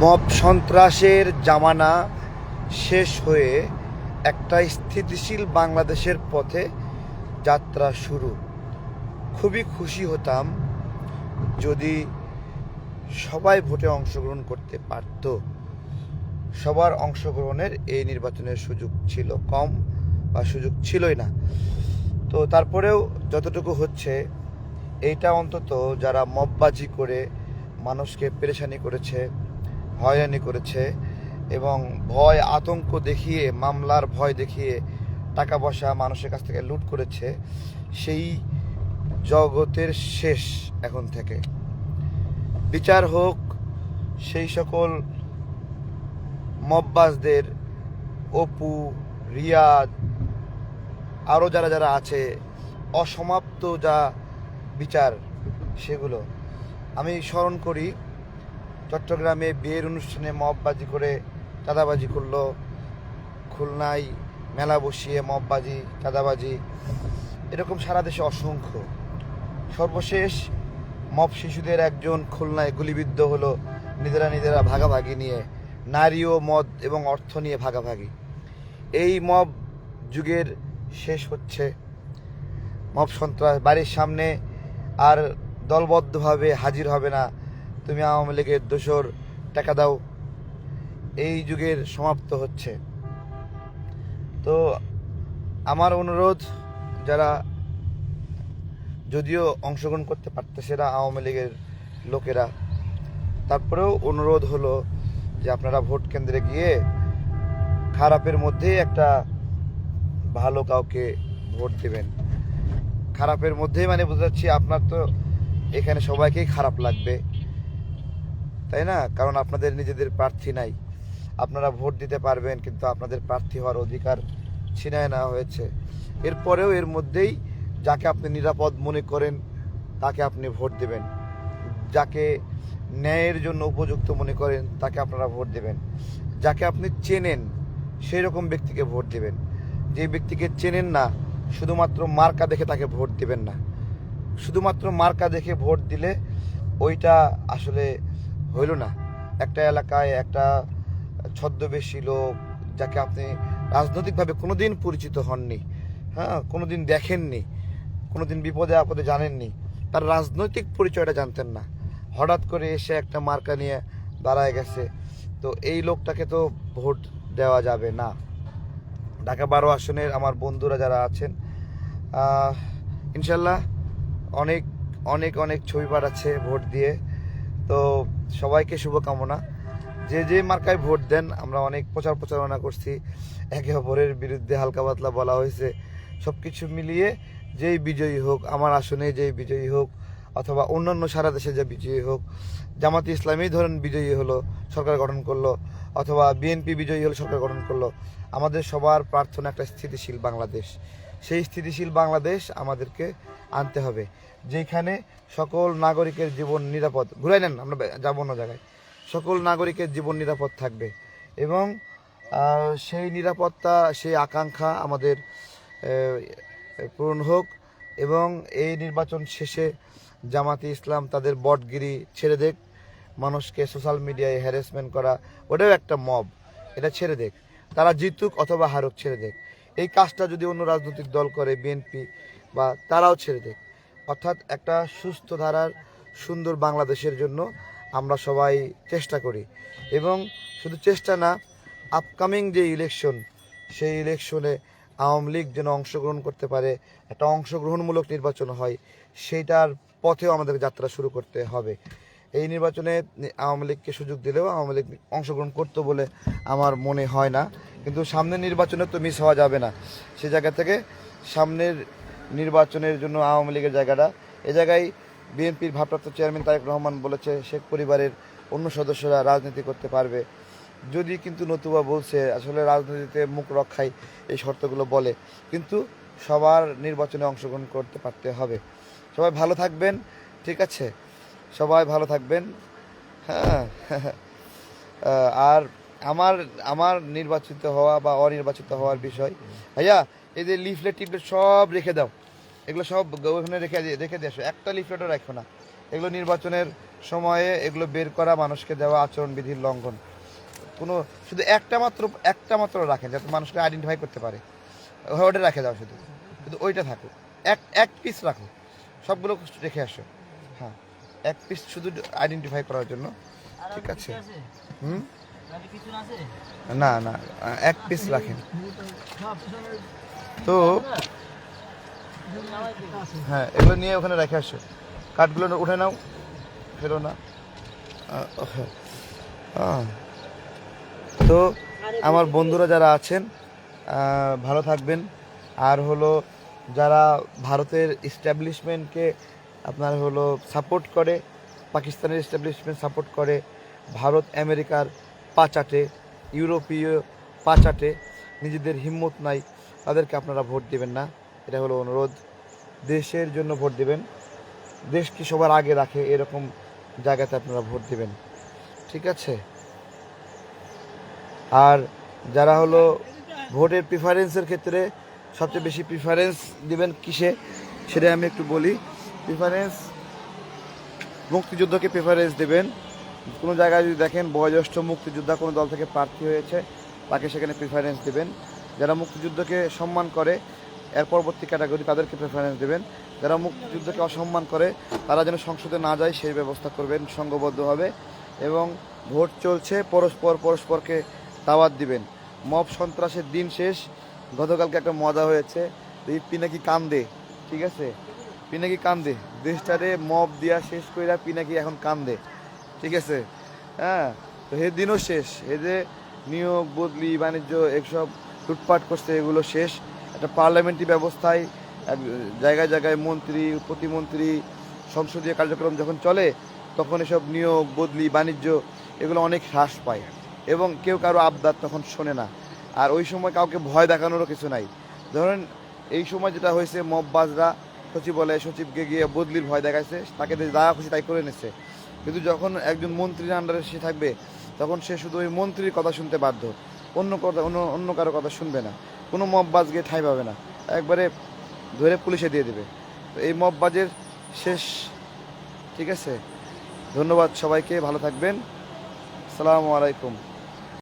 Mob সন্ত্রাসের জামানা শেষ হয়ে একটা স্থিতিশীল বাংলাদেশের পথে যাত্রা শুরু। খুবই খুশি হতাম যদি সবাই ভোটে অংশগ্রহণ করতে পারত। সবার অংশগ্রহণের এই নির্বাচনের সুযোগ ছিল কম বা সুযোগ ছিলই না। তো তারপরেও যতটুকু হচ্ছে এইটা অন্তত যারা মববাজি করে মানুষকে পেরেশানি করেছে, হয়রানি করেছে এবং ভয় আতঙ্ক দেখিয়ে, মামলার ভয় দেখিয়ে টাকা পয়সা মানুষের কাছ থেকে লুট করেছে, সেই জগতের শেষ এখন থেকে। বিচার হোক সেই সকল মববাজদের, অপু, রিয়াদ, আরও যারা যারা আছে, অসমাপ্ত যা বিচার সেগুলো। আমি স্মরণ করি চট্টগ্রামে বিয়ের অনুষ্ঠানে মববাজি করে চাঁদাবাজি করলো, খুলনায় মেলা বসিয়ে মববাজি চাঁদাবাজি, এরকম সারা দেশে অসংখ্য। সর্বশেষ মব শিশুদের একজন খুলনায় গুলিবিদ্ধ হলো নিজেরা ভাগাভাগি নিয়ে, নারী ও মদ এবং অর্থ নিয়ে ভাগাভাগি। এই মব যুগের শেষ হচ্ছে। মব সন্ত্রাস বাড়ির সামনে আর দলবদ্ধভাবে হাজির হবে না, তুমি আওয়ামী লীগের দোসর, টাকা দাও, এই যুগের সমাপ্ত হচ্ছে। তো আমার অনুরোধ, যারা যদিও অংশগ্রহণ করতে পারতেছে না আওয়ামী লীগের লোকেরা, তারপরেও অনুরোধ হলো যে আপনারা ভোট কেন্দ্রে গিয়ে খারাপের মধ্যেই একটা ভালো কাউকে ভোট দেবেন। খারাপের মধ্যেই মানে বোঝাচ্ছি আপনার তো এখানে সবাইকেই খারাপ লাগবে, তাই না? কারণ আপনাদের নিজেদের প্রার্থী নাই, আপনারা ভোট দিতে পারবেন কিন্তু আপনাদের প্রার্থী হওয়ার অধিকার ছিনায় নেওয়া হয়েছে। এরপরেও এর মধ্যেই যাকে আপনি নিরাপদ মনে করেন তাকে আপনি ভোট দেবেন, যাকে ন্যায়ের জন্য উপযুক্ত মনে করেন তাকে আপনারা ভোট দেবেন, যাকে আপনি চেনেন সেই রকম ব্যক্তিকে ভোট দেবেন। যে ব্যক্তিকে চেনেন না, শুধুমাত্র মার্কা দেখে তাকে ভোট দেবেন না। শুধুমাত্র মার্কা দেখে ভোট দিলে ওইটা আসলে হইল না। একটা এলাকায় একটা ছদ্মবেশী লোক, যাকে আপনি রাজনৈতিকভাবে কোনোদিন পরিচিত হননি, কোনোদিন দেখেননি, কোনোদিন বিপদে আপদে জানেননি, তার রাজনৈতিক পরিচয়টা জানতেন না, হঠাৎ করে এসে একটা মার্কা নিয়ে দাঁড়ায় গেছে, তো এই লোকটাকে তো ভোট দেওয়া যাবে না। ঢাকা 12 আসনের আমার বন্ধুরা যারা আছেন, ইনশাল্লাহ অনেক অনেক অনেক ছবি পাঠাচ্ছে ভোট দিয়ে, তো সবাইকে শুভকামনা। যে যে মার্কায় ভোট দেন, আমরা অনেক প্রচারণা করছি, একে অপরের বিরুদ্ধে হালকা পাতলা বলা হয়েছে। সব কিছু মিলিয়ে যেই বিজয়ী হোক, আমার আসনে যেই বিজয়ী হোক অথবা অন্যান্য সারা দেশে যে বিজয়ী হোক, জামাতে ইসলামী ধরেন বিজয়ী হলো, সরকার গঠন করলো, অথবা বিএনপি বিজয়ী হলো, সরকার গঠন করলো, আমাদের সবার প্রার্থনা একটা স্থিতিশীল বাংলাদেশ। সেই স্থিতিশীল বাংলাদেশ আমাদেরকে আনতে হবে, যেখানে সকল নাগরিকের জীবন নিরাপদ। ঘুরাই নেন, আমরা যাবো অন্য জায়গায়। সকল নাগরিকের জীবন নিরাপদ থাকবে এবং সেই নিরাপত্তা, সেই আকাঙ্ক্ষা আমাদের পূরণ হোক। এবং এই নির্বাচন শেষে জামাতে ইসলাম তাদের বটগিরি ছেড়ে দেখ, মানুষকে সোশ্যাল মিডিয়ায় হ্যারাসমেন্ট করা, ওটাও একটা মব, এটা ছেড়ে দেখ। তারা জিতুক অথবা হারুক, ছেড়ে দেখ। এই কাজটা যদি অন্য রাজনৈতিক দল করে, বিএনপি বা, তারাও ছেড়ে দেখ। অর্থাৎ একটা সুস্থ ধারার সুন্দর বাংলাদেশের জন্য আমরা সবাই চেষ্টা করি, এবং শুধু চেষ্টা না, আপকামিং যে ইলেকশন, সেই ইলেকশনে আওয়ামী লীগ যেন অংশগ্রহণ করতে পারে, একটা অংশগ্রহণমূলক নির্বাচন হয়, সেইটার পথেও আমাদের যাত্রা শুরু করতে হবে। এই নির্বাচনে আওয়ামী লীগকে সুযোগ দিলেও আওয়ামী লীগ অংশগ্রহণ করতো বলে আমার মনে হয় না, কিন্তু সামনের নির্বাচনে তো মিস হওয়া যাবে না। সে জায়গা থেকে সামনের নির্বাচনের জন্য আওয়ামী লীগের জায়গাটা, এ জায়গায় বিএনপির ভারপ্রাপ্ত চেয়ারম্যান তারেক রহমান বলেছে শেখ পরিবারের অন্য সদস্যরা রাজনীতি করতে পারবে। যদি কিন্তু নতুবা বলছে আসলে রাজনীতিতে মুখ রক্ষায় এই শর্তগুলো বলে, কিন্তু সবার নির্বাচনে অংশগ্রহণ করতে পারতে হবে। সবাই ভালো থাকবেন, ঠিক আছে? সবাই ভালো থাকবেন। হ্যাঁ, আর আমার আমার নির্বাচিত হওয়া বা অনির্বাচিত হওয়ার বিষয়, ভাইয়া এই যে লিফলেট টিফলেট সব রেখে দাও, এগুলো সব ওখানে রেখে দিয়ে আসো, একটা লিফলেটও রাখো না। এগুলো নির্বাচনের সময়ে এগুলো বের করা, মানুষকে দেওয়া আচরণবিধির লঙ্ঘন। কোনো শুধু একটা মাত্র রাখেন যাতে মানুষকে আইডেন্টিফাই করতে পারে, ওটা রেখে দাও, শুধু শুধু ওইটা থাকুক। এক পিস রাখো, সবগুলো রেখে আসো। হ্যাঁ, এক পিস শুধু আইডেন্টিফাই করার জন্য, ঠিক আছে? হুম, না না, এক পিস রাখেন। তো হ্যাঁ, এগুলো নিয়ে ওখানে রেখে আসো, কাঠগুলো উঠে নাও, ফেরো না। তো আমার বন্ধুরা যারা আছেন ভালো থাকবেন। আর হলো যারা ভারতের এস্টাবলিশমেন্টকে আপনার হলো সাপোর্ট করে, পাকিস্তানের এস্টাবলিশমেন্ট সাপোর্ট করে, ভারত আমেরিকার পাচাটে, ইউরোপীয় পাচাটে নিজেদের হিম্মত নাই, তাদেরকে আপনারা ভোট দেবেন না। এটা হলো অনুরোধ। দেশের জন্য ভোট দেবেন, দেশকে সবার আগে রাখে এরকম জায়গাতে আপনারা ভোট দেবেন, ঠিক আছে? আর যারা হলো ভোটের প্রিফারেন্সের ক্ষেত্রে সবচেয়ে বেশি প্রিফারেন্স দিবেন কিসে, সেটা আমি একটু বলি। প্রিফারেন্স, মুক্তিযুদ্ধকে প্রিফারেন্স দেবেন। কোনো জায়গায় যদি দেখেন বয়োজ্যেষ্ঠ মুক্তিযোদ্ধা কোনো দল থেকে প্রার্থী হয়েছে, তাকে সেখানে প্রিফারেন্স দেবেন। যারা মুক্তিযুদ্ধকে সম্মান করে এর পরবর্তী ক্যাটাগরি, তাদেরকে প্রেফারেন্স দেবেন। যারা মুক্তিযুদ্ধকে অসম্মান করে তারা যেন সংসদে না যায় সেই ব্যবস্থা করবেন সংঘবদ্ধভাবে। এবং ভোট চলছে, পরস্পরকে দাওয়াত দিবেন। মব সন্ত্রাসের দিন শেষ। গতকালকে একটা মজা হয়েছে, এই পিনাকি কান্দে, ঠিক আছে? পিনাকি কান্দে, দেশটারে মব দিয়া শেষ কইরা পিনাকি এখন কান্দে, ঠিক আছে? হ্যাঁ, তো এর দিনও শেষ। এই যে নিয়োগ বদলি বাণিজ্য এসব লুটপাট করছে, এগুলো শেষ। একটা পার্লামেন্টারি ব্যবস্থায় জায়গায় জায়গায় মন্ত্রী, প্রতিমন্ত্রী, সংসদীয় কার্যক্রম যখন চলে, তখন এসব নিয়োগ বদলি বাণিজ্য এগুলো অনেক হ্রাস পায় এবং কেউ কারো আবদার তখন শোনে না। আর ওই সময় কাউকে ভয় দেখানোরও কিছু নাই। ধরেন এই সময় যেটা হয়েছে, মববাজরা সচিবকে গিয়ে বদলির ভয় দেখাইছে, তাকে যা খুশি তাই করে নিচ্ছে। কিন্তু যখন একজন মন্ত্রীর আন্ডারে সে থাকবে, তখন সে শুধু ওই মন্ত্রীর কথা শুনতে বাধ্য, অন্য কারো কথা শুনবে না। কোনো মববাজ গিয়ে ঠাঁই পাবে না, একবারে ধরে পুলিশে দিয়ে দেবে। তো এই মববাজের শেষ, ঠিক আছে? ধন্যবাদ সবাইকে, ভালো থাকবেন। আসসালামু আলাইকুম।